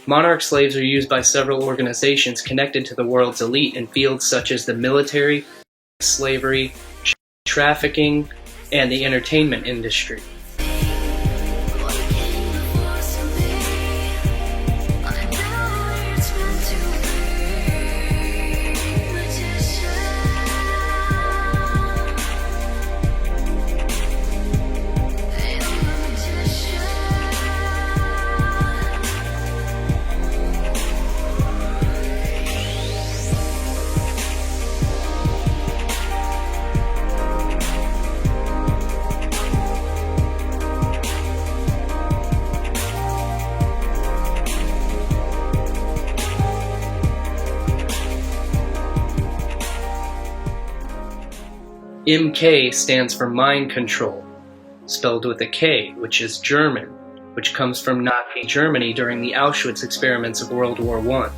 Monarch slaves are used by several organizations connected to the world's elite in fields such as the military, slavery, trafficking, and the entertainment industry. MK stands for mind control, spelled with a K, which is German, which comes from Nazi Germany during the Auschwitz experiments of World War I.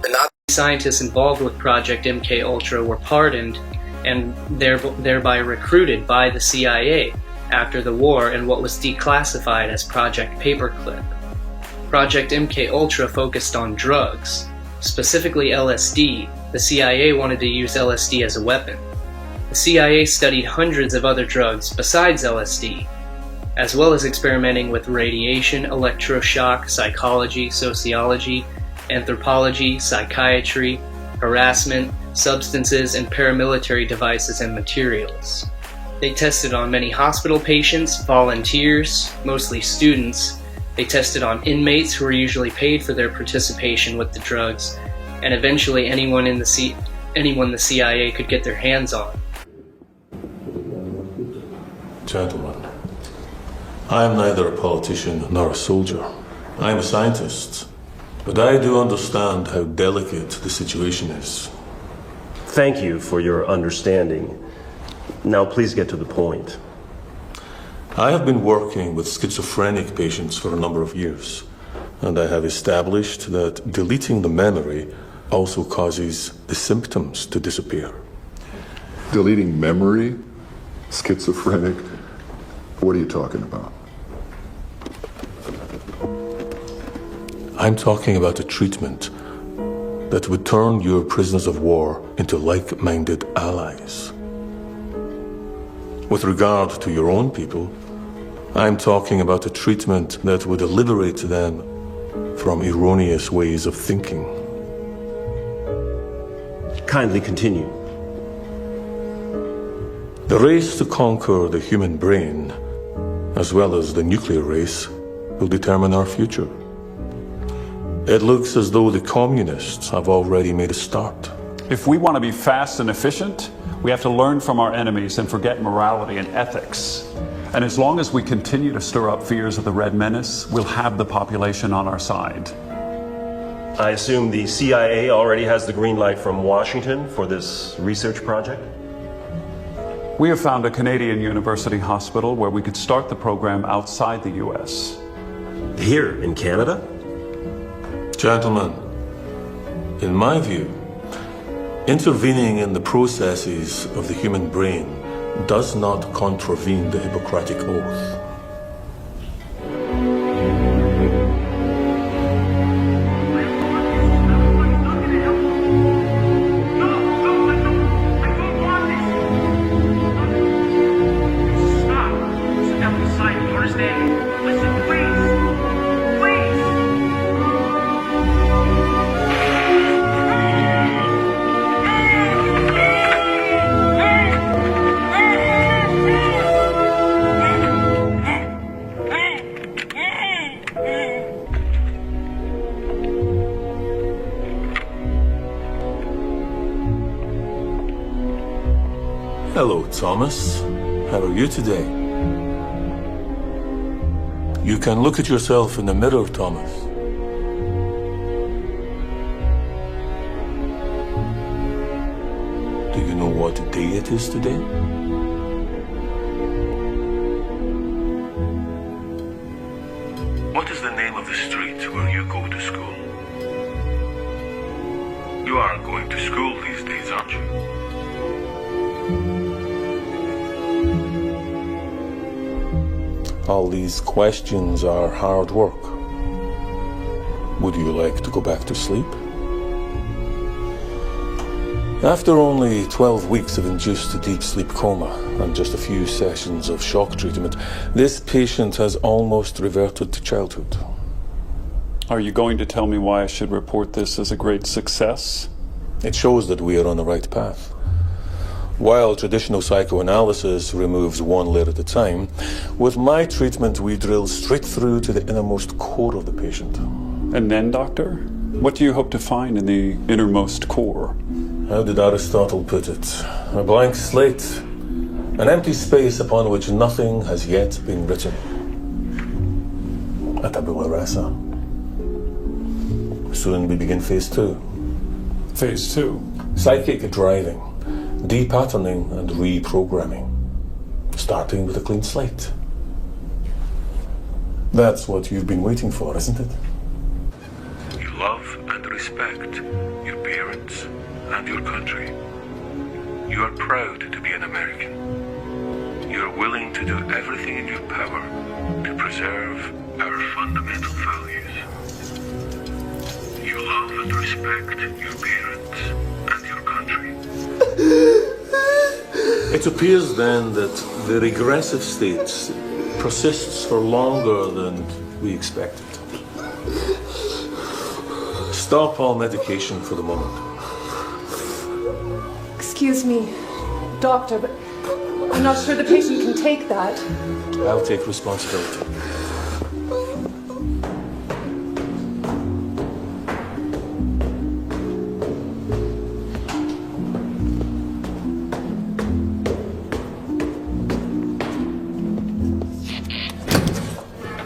The Nazi scientists involved with Project MK Ultra were pardoned and thereby recruited by the CIA after the war in what was declassified as Project Paperclip. Project MK Ultra focused on drugs, specifically LSD. The CIA wanted to use LSD as a weapon. The CIA studied hundreds of other drugs besides LSD, as well as experimenting with radiation, electroshock, psychology, sociology, anthropology, psychiatry, harassment, substances, and paramilitary devices and materials. They tested on many hospital patients, volunteers, mostly students. They tested on inmates who were usually paid for their participation with the drugs, and eventually anyone the CIA could get their hands on. Gentlemen, I am neither a politician nor a soldier. I am a scientist, but I do understand how delicate the situation is. Thank you for your understanding. Now please get to the point. I have been working with schizophrenic patients for a number of years, and I have established that deleting the memory also causes the symptoms to disappear. Deleting memory? Schizophrenic? What are you talking about? I'm talking about a treatment that would turn your prisoners of war into like-minded allies. With regard to your own people, I'm talking about a treatment that would liberate them from erroneous ways of thinking. Kindly continue. The race to conquer the human brain, as well as the nuclear race, will determine our future. It looks as though the communists have already made a start. If we want to be fast and efficient, we have to learn from our enemies and forget morality and ethics. And as long as we continue to stir up fears of the Red Menace, we'll have the population on our side. I assume the CIA already has the green light from Washington for this research project? We have found a Canadian university hospital where we could start the program outside the US. Here in Canada? Gentlemen, in my view, intervening in the processes of the human brain does not contravene the Hippocratic Oath. Hello, Thomas. How are you today? You can look at yourself in the mirror, Thomas. Do you know what day it is today? What is the name of the street where you go to school? You aren't going to school these days, aren't you? All these questions are hard work. Would you like to go back to sleep? After only 12 weeks of induced deep sleep coma and just a few sessions of shock treatment, this patient has almost reverted to childhood. Are you going to tell me why I should report this as a great success? It shows that we are on the right path. While traditional psychoanalysis removes one layer at a time, with my treatment we drill straight through to the innermost core of the patient. And then, Doctor? What do you hope to find in the innermost core? How did Aristotle put it? A blank slate, an empty space upon which nothing has yet been written. A tabula rasa. Soon we begin phase 2. Phase 2? Psychic driving, depatterning and reprogramming. Starting with a clean slate. That's what you've been waiting for, isn't it? You love and respect your parents and your country. You are proud to be an American. You are willing to do everything in your power to preserve our fundamental values. You love and respect your parents and your country. It appears then that the regressive state persists for longer than we expected. Stop all medication for the moment. Excuse me, doctor, but I'm not sure the patient can take that. I'll take responsibility.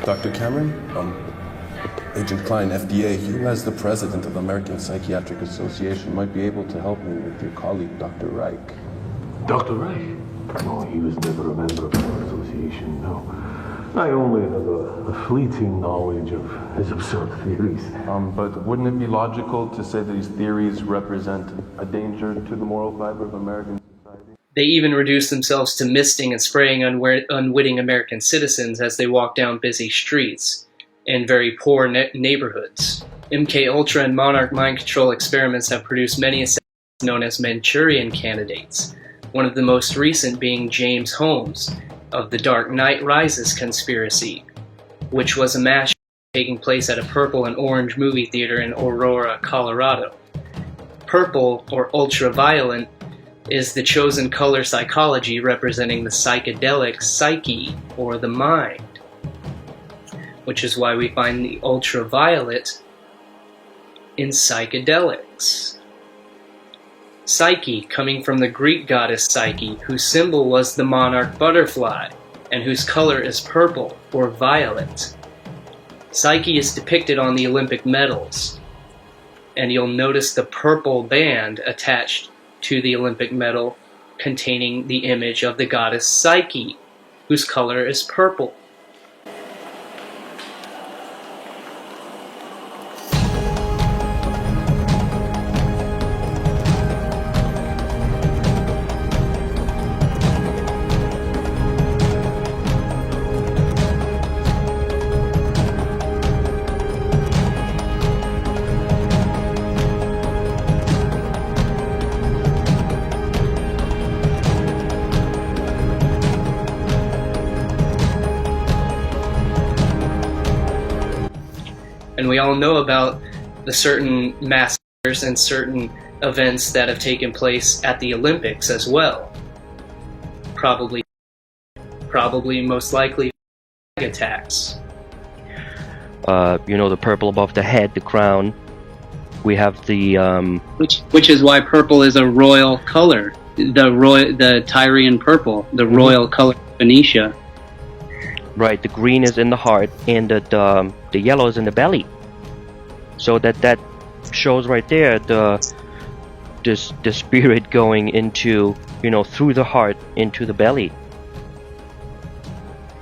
Dr. Cameron, Agent Klein, FDA, you as the president of the American Psychiatric Association might be able to help me with your colleague, Dr. Reich. Dr. Reich? No, he was never a member of our association, no. I only have a fleeting knowledge of his absurd theories. But wouldn't it be logical to say these theories represent a danger to the moral fiber of American society? They even reduce themselves to misting and spraying unwitting American citizens as they walk down busy streets in very poor neighborhoods. MK Ultra and Monarch mind control experiments have produced many assassins known as Manchurian candidates, one of the most recent being James Holmes of the Dark Knight Rises conspiracy, which was a mass taking place at a purple and orange movie theater in Aurora, Colorado. Purple, or ultraviolet, is the chosen color psychology representing the psychedelic psyche, or the mind, which is why we find the ultraviolet in psychedelics. Psyche, coming from the Greek goddess Psyche, whose symbol was the monarch butterfly, and whose color is purple or violet. Psyche is depicted on the Olympic medals, and you'll notice the purple band attached to the Olympic medal containing the image of the goddess Psyche, whose color is purple. And we all know about the certain massacres and certain events that have taken place at the Olympics as well. Probably most likely attacks. The purple above the head, the crown. We have the which is why purple is a royal color. The Tyrian purple, the royal color of Phoenicia. Right, the green is in the heart, and the yellow is in the belly. So that shows right there the spirit going into, through the heart into the belly.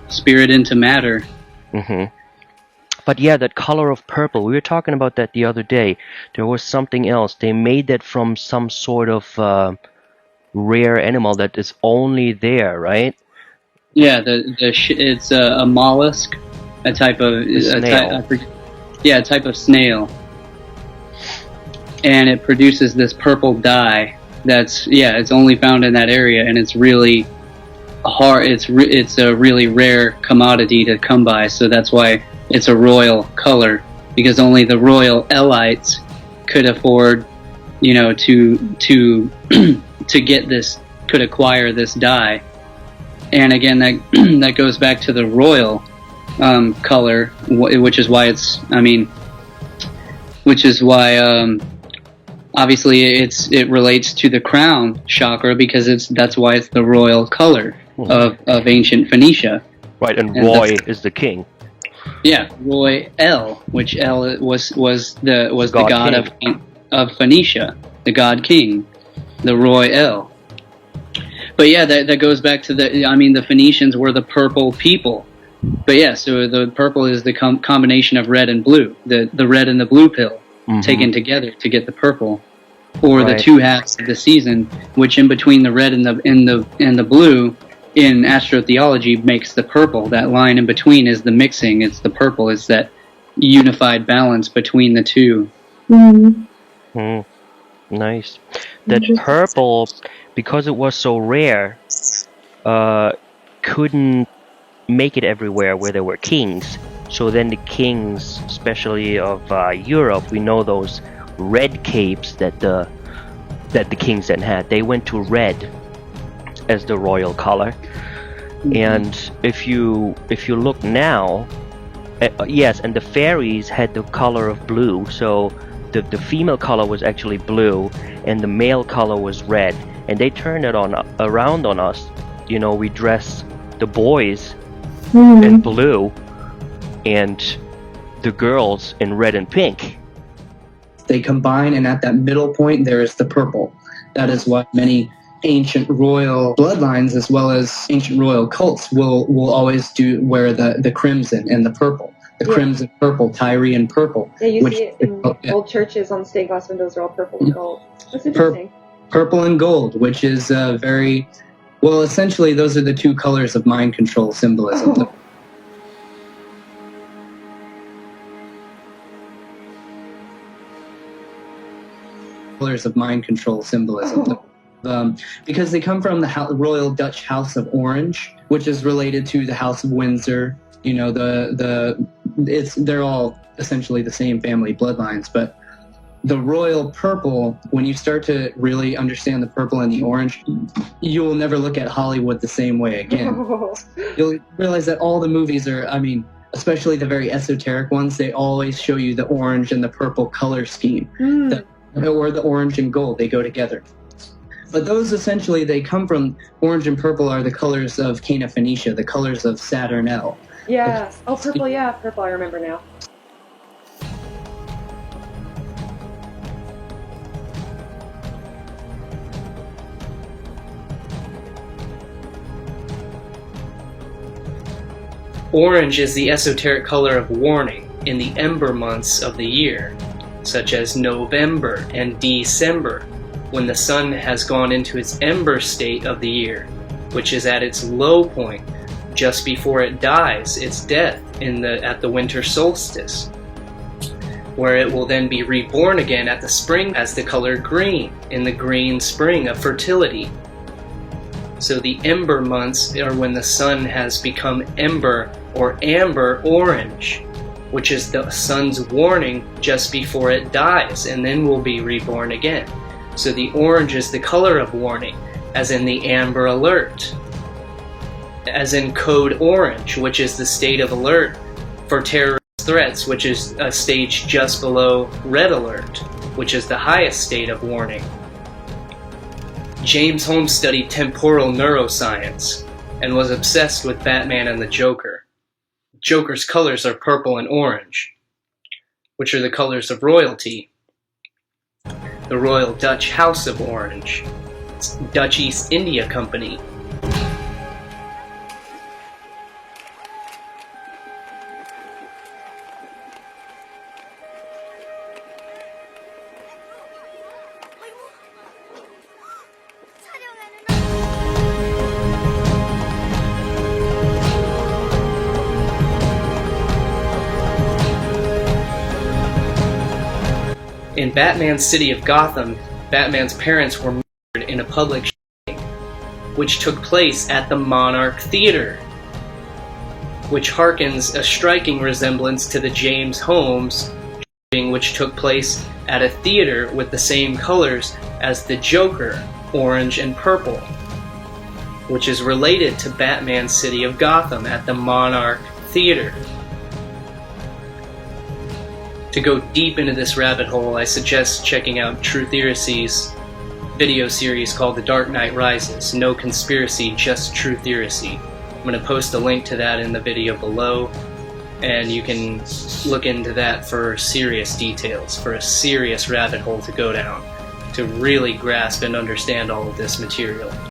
Spirit into matter. Mm-hmm. But yeah, that color of purple, we were talking about that the other day. There was something else. They made that from some sort of rare animal that is only there, right? Yeah, it's a mollusk, a type of snail. yeah, a type of snail, and it produces this purple dye. That's it's only found in that area, and it's really hard. It's a really rare commodity to come by. So that's why it's a royal color, because only the royal elites could afford, to to get this, could acquire this dye. And again, that goes back to the royal color, which is why obviously it relates to the crown chakra, because that's why it's the royal color of ancient Phoenicia. Right, and Roy is the king. Yeah, Roy El, which El was the god of Phoenicia, the god king, the Roy El. But yeah, that goes back to the Phoenicians were the purple people. But yeah, so the purple is the combination of red and blue, the red and the blue pill taken together to get the purple, or the two halves of the season, which in between the red and the blue in astrotheology makes the purple. That line in between is the mixing. It's the purple. It's that unified balance between the two. Nice. That purple, because it was so rare, couldn't make it everywhere where there were kings. So then the kings, especially of Europe, we know those red capes that the kings then had. They went to red as the royal color. And if you look now, yes, and the fairies had the color of blue. So the female color was actually blue, and the male color was red. And they turned it around on us. We dress the boys in blue, and the girls in red and pink. They combine, and at that middle point there is the purple. That is what many ancient royal bloodlines, as well as ancient royal cults, will always wear the crimson and the purple. The crimson purple, Tyrian purple. Yeah, you see it in old churches on stained glass windows are all purple and gold. That's interesting. Purple and gold, which is very... Well, essentially, those are the two colors of mind control symbolism. Oh. Colors of mind control symbolism. Because they come from the Royal Dutch House of Orange, which is related to the House of Windsor. They're all essentially the same family bloodlines, but the royal purple, when you start to really understand the purple and the orange, you'll never look at Hollywood the same way again. You'll realize that all the movies are, especially the very esoteric ones, they always show you the orange and the purple color scheme. Or the orange and gold, they go together. But those essentially, they come from, orange and purple are the colors of Cana Phoenicia, the colors of Saturn L. Yeah. Oh, purple, purple, I remember now. Orange is the esoteric color of warning in the ember months of the year, such as November and December, when the sun has gone into its ember state of the year, which is at its low point, just before it dies its death at the winter solstice, where it will then be reborn again at the spring as the color green, in the green spring of fertility. So the ember months are when the sun has become ember or amber orange, which is the sun's warning just before it dies and then will be reborn again. So the orange is the color of warning, as in the amber alert, as in code orange, which is the state of alert for terrorist threats, which is a stage just below red alert, which is the highest state of warning. James Holmes studied temporal neuroscience and was obsessed with Batman and the Joker. Joker's colors are purple and orange, which are the colors of royalty. The Royal Dutch House of Orange, Dutch East India Company. In Batman's city of Gotham, Batman's parents were murdered in a public shooting, which took place at the Monarch Theater, which harkens a striking resemblance to the James Holmes shooting, which took place at a theater with the same colors as the Joker, orange and purple, which is related to Batman's city of Gotham at the Monarch Theater. To go deep into this rabbit hole, I suggest checking out True Theory's video series called The Dark Knight Rises. No conspiracy, just True Theory. I'm going to post a link to that in the video below, and you can look into that for serious details, for a serious rabbit hole to go down, to really grasp and understand all of this material.